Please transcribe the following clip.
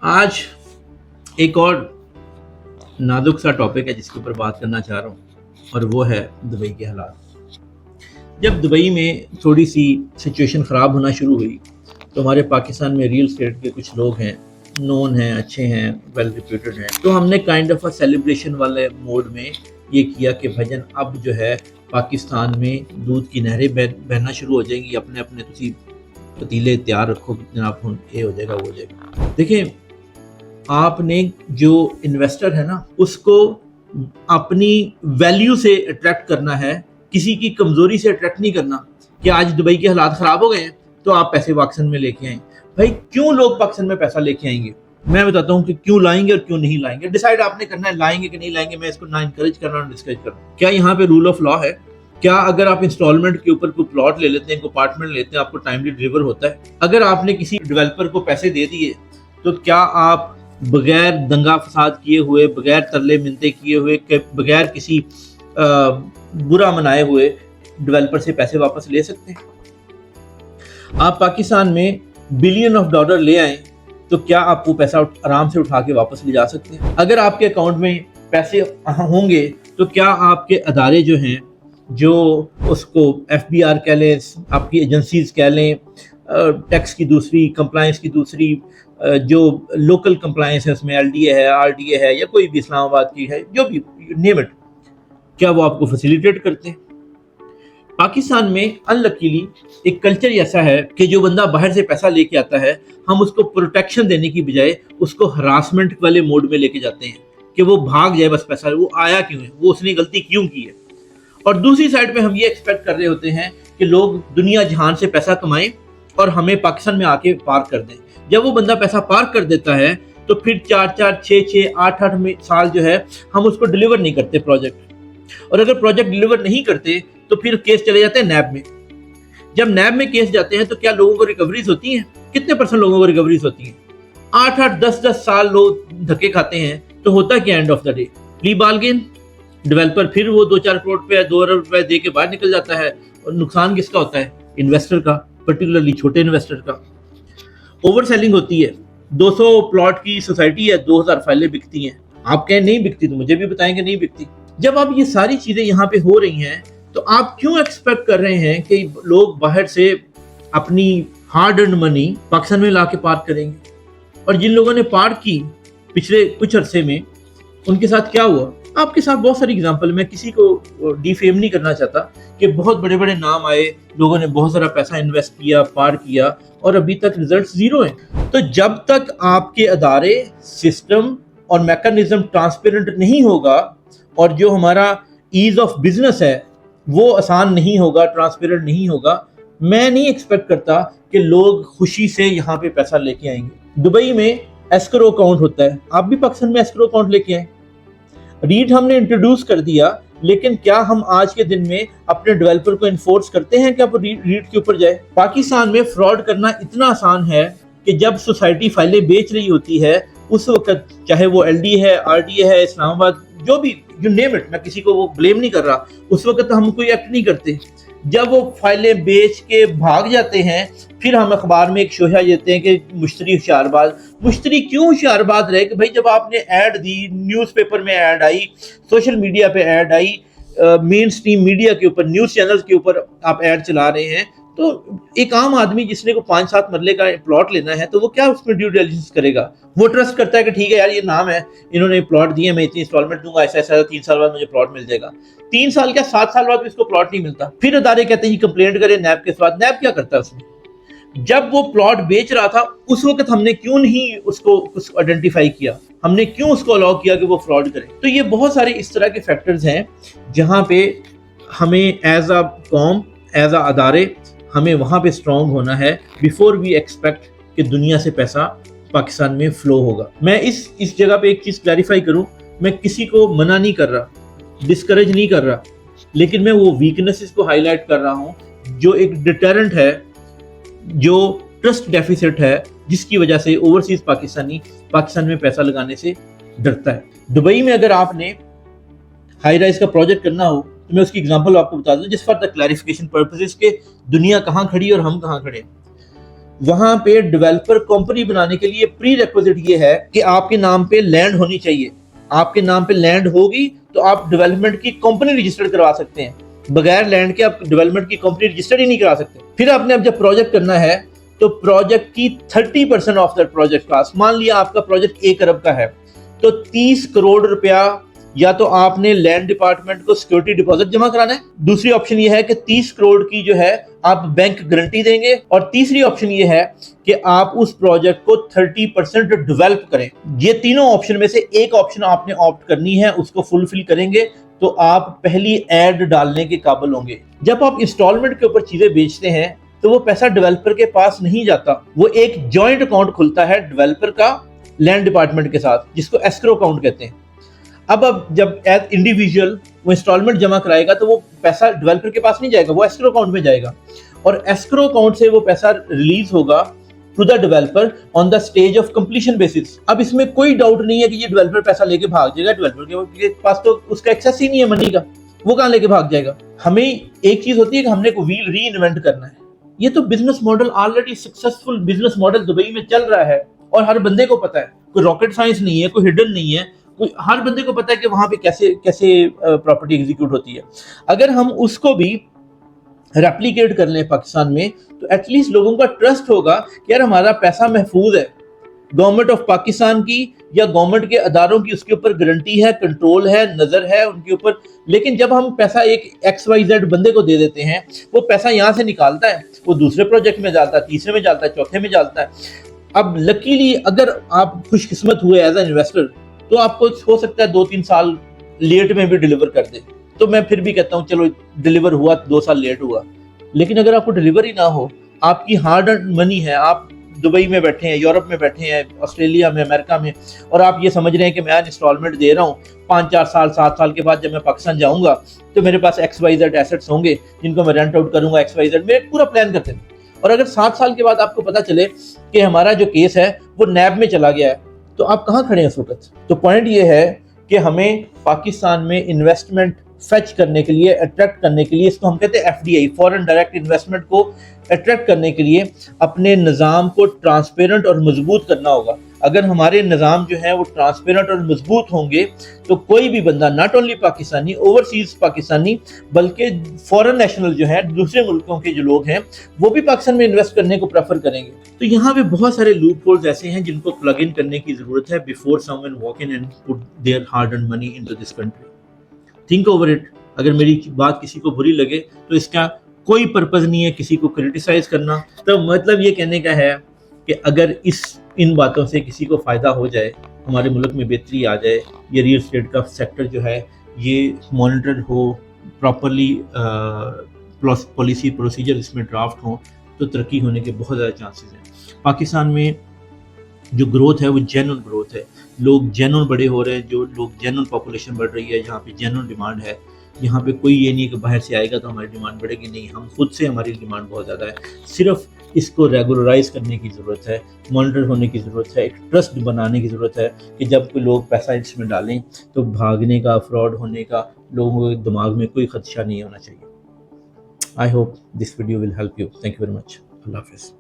आज एक और नाजुक सा टॉपिक है जिसके ऊपर बात करना चाह रहा हूँ और वो है दुबई के हालात। जब दुबई में थोड़ी सी सिचुएशन ख़राब होना शुरू हुई तो हमारे पाकिस्तान में रियल स्टेट के कुछ लोग हैं, नोन हैं, अच्छे हैं, वेल रिप्यूटेड हैं, तो हमने काइंड ऑफ अ सेलिब्रेशन वाले मोड में ये किया कि भजन अब जो है पाकिस्तान में दूध की नहरें बहना शुरू हो जाएंगी, अपने अपने तुसी पतीले तैयार रखो, जनाब ये हो जाएगा वो हो जाएगा। देखें, आपने जो इन्वेस्टर है ना उसको अपनी वैल्यू से अट्रैक्ट करना है, किसी की कमजोरी से अट्रैक्ट नहीं करना कि आज दुबई के हालात खराब हो गए हैं तो आप पैसे पाकिस्तान में लेके आए। भाई क्यों लोग पाकिस्तान में पैसा लेके आएंगे, मैं बताता हूँ कि क्यों लाएंगे और क्यों नहीं लाएंगे। डिसाइड आपने करना है लाएंगे कि नहीं लाएंगे। मैं इसको ना इंकरेज कर रहा हूँ, डिस्करेज कर रहा हूँ। क्या यहाँ पे रूल ऑफ लॉ है? क्या अगर आप इंस्टॉलमेंट के ऊपर कोई प्लॉट ले लेते हैं, कोई अपार्टमेंट लेते हैं, आपको टाइमली डिलीवर होता है? अगर आपने किसी डेवलपर को पैसे दे दिए तो क्या आप बगैर दंगा फसाद किए हुए, बगैर तरले मिन्नतें किए हुए, बगैर किसी बुरा मनाए हुए डेवलपर से पैसे वापस ले सकते हैं? आप पाकिस्तान में बिलियन ऑफ डॉलर ले आए तो क्या आप वो पैसा आराम से उठा के वापस ले जा सकते हैं? अगर आपके अकाउंट में पैसे होंगे तो क्या आपके अदारे जो हैं, जो उसको FBR कह लें, आपकी एजेंसीज कह लें, टैक्स की दूसरी, कंप्लायंस की दूसरी, जो लोकल कंप्लायंस है उसमें LDA है, RDA है, या कोई भी इस्लामाबाद की है, जो भी नेम इट, क्या वो आपको फैसिलिटेट करते हैं? पाकिस्तान में अनलकीली एक कल्चर ऐसा है कि जो बंदा बाहर से पैसा लेके आता है, हम उसको प्रोटेक्शन देने की बजाय उसको हरासमेंट वाले मोड में लेके जाते हैं कि वो भाग जाए, बस पैसा, वो आया क्यों है, वो उसने गलती क्यों की है। और दूसरी साइड पे हम ये एक्सपेक्ट कर रहे होते हैं कि लोग दुनिया जहान से पैसा कमाएं और हमें पाकिस्तान में आके पार कर दें। जब वो बंदा पैसा पार कर देता है तो फिर 4-4, 6-6, 8-8 साल जो है हम उसको डिलीवर नहीं करते प्रोजेक्ट। और अगर प्रोजेक्ट डिलीवर नहीं करते तो फिर केस चले जाते हैं नैब में। जब नैब में केस जाते हैं तो क्या लोगों को रिकवरीज होती हैं? कितने परसेंट लोगों को रिकवरीज होती हैं? 8-8, 10-10 साल लोग धक्के खाते हैं तो होता क्या end of the day? Pre bargain, developer फिर वो 2-4 करोड़ रुपया, 2 अरब रुपए दे के बाहर निकल जाता है। और नुकसान किसका होता है? इन्वेस्टर का, पर्टिकुलरली छोटे इन्वेस्टर का। ओवर सेलिंग होती है। 200 प्लॉट की सोसाइटी है, 2000 फाइलें बिकती हैं। आप कहें नहीं बिकती तो मुझे भी बताएंगे नहीं बिकती। जब अब ये सारी चीजें यहाँ पे हो रही हैं तो आप क्यों एक्सपेक्ट कर रहे हैं कि लोग बाहर से अपनी हार्ड अर्न मनी पाकिस्तान में ला के पार्क करेंगे? और जिन लोगों ने पार्क की पिछले कुछ अरसे में, उनके साथ क्या हुआ? आपके साथ बहुत सारी एग्जांपल, मैं किसी को डिफेम नहीं करना चाहता, कि बहुत बड़े बड़े नाम आए, लोगों ने बहुत सारा पैसा इन्वेस्ट किया, पार किया, और अभी तक रिजल्ट्स जीरो हैं। तो जब तक आपके अदारे, सिस्टम और मैकेनिज्म ट्रांसपेरेंट नहीं होगा और जो हमारा ईज ऑफ बिजनेस है वो आसान नहीं होगा, ट्रांसपेरेंट नहीं होगा, मैं नहीं एक्सपेक्ट करता कि लोग खुशी से यहाँ पे पैसा लेके आएंगे। दुबई में एस्क्रो अकाउंट होता है, आप भी पाकिस्तान में एस्क्रो अकाउंट लेके आए। रीट हमने इंट्रोड्यूस कर दिया, लेकिन क्या हम आज के दिन में अपने डेवलपर को इन्फोर्स करते हैं कि आप रीट के ऊपर जाए? पाकिस्तान में फ्रॉड करना इतना आसान है कि जब सोसाइटी फाइलें बेच रही होती है उस वक्त, चाहे वो LD है, RDA है, इस्लामाबाद, जो भी, यू नेम इट, मैं किसी को वो ब्लेम नहीं कर रहा, उस वक्त हम कोई एक्ट नहीं करते। जब वो फाइलें बेच के भाग जाते हैं फिर हम अखबार में एक शोशा देते हैं कि मुश्तरी होशियारबाज। मुश्तरी क्यों होशियारबाज रहे? कि भाई जब आपने ऐड दी, न्यूज़पेपर में ऐड आई, सोशल मीडिया पे ऐड आई, मेन स्ट्रीम मीडिया के ऊपर, न्यूज़ चैनल्स के ऊपर आप ऐड चला रहे हैं, तो एक आम आदमी जिसने को 5-7 मरले का प्लॉट लेना है तो वो क्या उसमें ड्यू डिलिजेंस करेगा? वो ट्रस्ट करता है कि ठीक है यार, ये नाम है, इन्होंने प्लॉट दिए, मैं इतनी इंस्टॉलमेंट दूंगा, ऐसा ऐसा 3 साल बाद मुझे प्लॉट मिल जाएगा। 3 साल क्या, 7 साल बाद भी इसको प्लॉट नहीं मिलता। फिर अदारे कहते हैं कंप्लेंट करें नैब के साथ। नैब क्या करता है उसमें? जब वो प्लॉट बेच रहा था उस वक्त हमने क्यों नहीं उसको आइडेंटिफाई किया? हमने क्यों उसको अलाउ किया कि वो फ्रॉड करे? तो ये बहुत सारे इस तरह के फैक्टर्स हैं जहां पे हमें एज अ कौम, एज अ अदारे, हमें वहां पे स्ट्रांग होना है बिफोर वी एक्सपेक्ट कि दुनिया से पैसा पाकिस्तान में फ्लो होगा। मैं इस जगह पे एक चीज क्लैरिफाई करूं, मैं किसी को मना नहीं कर रहा, डिस्करेज नहीं कर रहा, लेकिन मैं वो वीकनेसेस को हाईलाइट कर रहा हूं जो एक डिटरेंट है, जो ट्रस्ट डेफिसिट है, जिसकी वजह से ओवरसीज पाकिस्तानी पाकिस्तान में पैसा लगाने से डरता है। दुबई में अगर आपने हाई राइज का प्रोजेक्ट करना हो तो मैं उसकी एग्जांपल आपको बता दूं, जिस फॉर द क्लैरिफिकेशन पर्पसेस के दुनिया कहाँ खड़ी और हम कहाँ खड़े। وہاں پہ ڈیولپر کمپنی بنانے کے لیے پری ریکوزٹ یہ ہے کہ آپ کے نام پہ لینڈ ہونی چاہیے. آپ کے نام پہ لینڈ ہوگی تو آپ ڈیولپمنٹ کی کمپنی رجسٹرڈ کروا سکتے ہیں. بغیر لینڈ کے آپ ڈیولپمنٹ کی کمپنی رجسٹرڈ ہی نہیں کرا سکتے. پھر آپ نے اب جب پروجیکٹ کرنا ہے تو پروجیکٹ کی 30% آف دیٹ پروجیکٹ کاسٹ، مان لیا آپ کا پروجیکٹ 1 ارب کا ہے تو 30 کروڑ روپیہ یا تو آپ نے لینڈ ڈپارٹمنٹ کو سیکورٹی ڈپازٹ جمع کرانا ہے. دوسری آپشن یہ ہے کہ 30 کروڑ کی جو ہے آپ بینک گارنٹی دیں گے. اور تیسری آپشن یہ ہے کہ آپ اس پروجیکٹ کو 30% ڈیولپ کریں. یہ تینوں آپشن میں سے ایک آپشن آپ نے آپٹ کرنی ہے، اس کو فلفل کریں گے تو آپ پہلی ایڈ ڈالنے کے قابل ہوں گے. جب آپ انسٹالمنٹ کے اوپر چیزیں بیچتے ہیں تو وہ پیسہ ڈیولپر کے پاس نہیں جاتا، وہ ایک جوائنٹ اکاؤنٹ کھلتا ہے ڈیولپر کا لینڈ ڈپارٹمنٹ کے ساتھ، جس کو ایسکرو اکاؤنٹ کہتے ہیں. اب جب ایز انڈیویجول وہ انسٹالمنٹ جمع کرائے گا تو وہ پیسہ ڈیولپر کے پاس نہیں جائے گا، وہ ایسکرو اکاؤنٹ میں جائے گا، اور ایسکرو اکاؤنٹ سے وہ پیسہ ریلیز ہوگا to the developer on the stage of completion basis. اب اس میں کوئی ڈاؤٹ نہیں ہے کہ یہ ڈیولپر پیسہ لے کے بھاگ جائے گا، ڈیولپر کے پاس تو اس کا ایکسیس ہی نہیں ہے منی کا، وہ کہاں لے کے بھاگ جائے گا. ہمیں ایک چیز ہوتی ہے کہ ہم نے ویل ری انوینٹ کرنا ہے. یہ تو business model already successful business model Dubai میں چل رہا ہے اور ہر بندے کو پتا ہے، کوئی راکٹ سائنس نہیں ہے، کوئی ہڈن نہیں ہے، ہر بندے کو پتا ہے کہ وہاں پہ کیسے پراپرٹی ایگزیکیوٹ ہوتی ہے. اگر ہم اس کو بھی ریپلیکیٹ کر لیں پاکستان میں تو ایٹ لیسٹ لوگوں کا ٹرسٹ ہوگا کہ یار ہمارا پیسہ محفوظ ہے. گورنمنٹ آف پاکستان کی یا گورنمنٹ کے اداروں کی اس کے اوپر گارنٹی ہے، کنٹرول ہے، نظر ہے ان کے اوپر. لیکن جب ہم پیسہ ایک XYZ بندے کو دے دیتے ہیں، وہ پیسہ یہاں سے نکالتا ہے، وہ دوسرے پروجیکٹ میں جاتا ہے، تیسرے میں جاتا ہے، چوتھے میں جاتا ہے. اب لکیلی اگر آپ خوش قسمت ہوئے ایز این انویسٹر تو آپ کو ہو سکتا ہے 2-3 سال لیٹ میں بھی ڈیلیور کر دے، تو میں پھر بھی کہتا ہوں چلو ڈیلیور ہوا 2 سال لیٹ ہوا. لیکن اگر آپ کو ڈیلیوری نہ ہو، آپ کی ہارڈ ارنڈ منی ہے، آپ دبئی میں بیٹھے ہیں، یورپ میں بیٹھے ہیں، آسٹریلیا میں، امریکہ میں، اور آپ یہ سمجھ رہے ہیں کہ میں انسٹالمنٹ دے رہا ہوں، 5-4 سال 7 سال کے بعد جب میں پاکستان جاؤں گا تو میرے پاس XYZ ایسٹس ہوں گے جن کو میں رینٹ آؤٹ کروں گا. XYZ میں پورا پلان کرتے ہیں. اور اگر 7 سال کے بعد آپ کو پتا چلے کہ ہمارا جو کیس ہے وہ نیب میں چلا گیا ہے تو آپ کہاں کھڑے ہیں اس وقت؟ تو پوائنٹ یہ ہے کہ ہمیں پاکستان میں انویسٹمنٹ فیچ کرنے کے لیے، اٹریکٹ کرنے کے لیے، اس کو ہم کہتے ہیں FDI، فورن ڈائریکٹ انویسٹمنٹ کو اٹریکٹ کرنے کے لیے اپنے نظام کو ٹرانسپیرنٹ اور مضبوط کرنا ہوگا. اگر ہمارے نظام جو ہیں وہ ٹرانسپیرنٹ اور مضبوط ہوں گے تو کوئی بھی بندہ، not only Pakistani, overseas Pakistani, بلکہ فورن نیشنل جو ہیں، دوسرے ملکوں کے جو لوگ ہیں، وہ بھی پاکستان میں انویسٹ کرنے کو پریفر کریں گے. تو یہاں پہ بہت سارے لوپ ہولز ایسے ہیں جن کو پلگ ان کرنے کی ضرورت ہے before someone walk in and put their hard earned money into this country. Think over it. اگر میری بات کسی کو بری لگے تو اس کا کوئی پرپز نہیں ہے کسی کو کرٹیسائز کرنا. تو مطلب یہ کہنے کا ہے کہ اگر ان باتوں سے کسی کو فائدہ ہو جائے، ہمارے ملک میں بہتری آ جائے، یہ ریئل اسٹیٹ کا سیکٹر جو ہے یہ مانیٹرڈ ہو، پراپرلی پالیسی پروسیجر اس میں ڈرافٹ ہوں، تو ترقی ہونے کے بہت زیادہ چانسز ہیں. پاکستان میں جو گروتھ ہے وہ جینون گروتھ ہے. لوگ جینون بڑے ہو رہے ہیں، جو لوگ جینون پاپولیشن بڑھ رہی ہے، جہاں پہ جینون ڈیمانڈ ہے. یہاں پہ کوئی یہ نہیں ہے کہ باہر سے آئے گا تو ہماری ڈیمانڈ بڑھے گی، نہیں، ہم خود سے ہماری ڈیمانڈ بہت زیادہ ہے. صرف اس کو ریگولرائز کرنے کی ضرورت ہے، مانیٹر ہونے کی ضرورت ہے، ایک ٹرسٹ بنانے کی ضرورت ہے کہ جب کوئی لوگ پیسہ اس میں ڈالیں تو بھاگنے کا، فراڈ ہونے کا لوگوں کے دماغ میں کوئی خدشہ نہیں ہونا چاہیے. I hope this video will help you. Thank you very much. اللہ حافظ.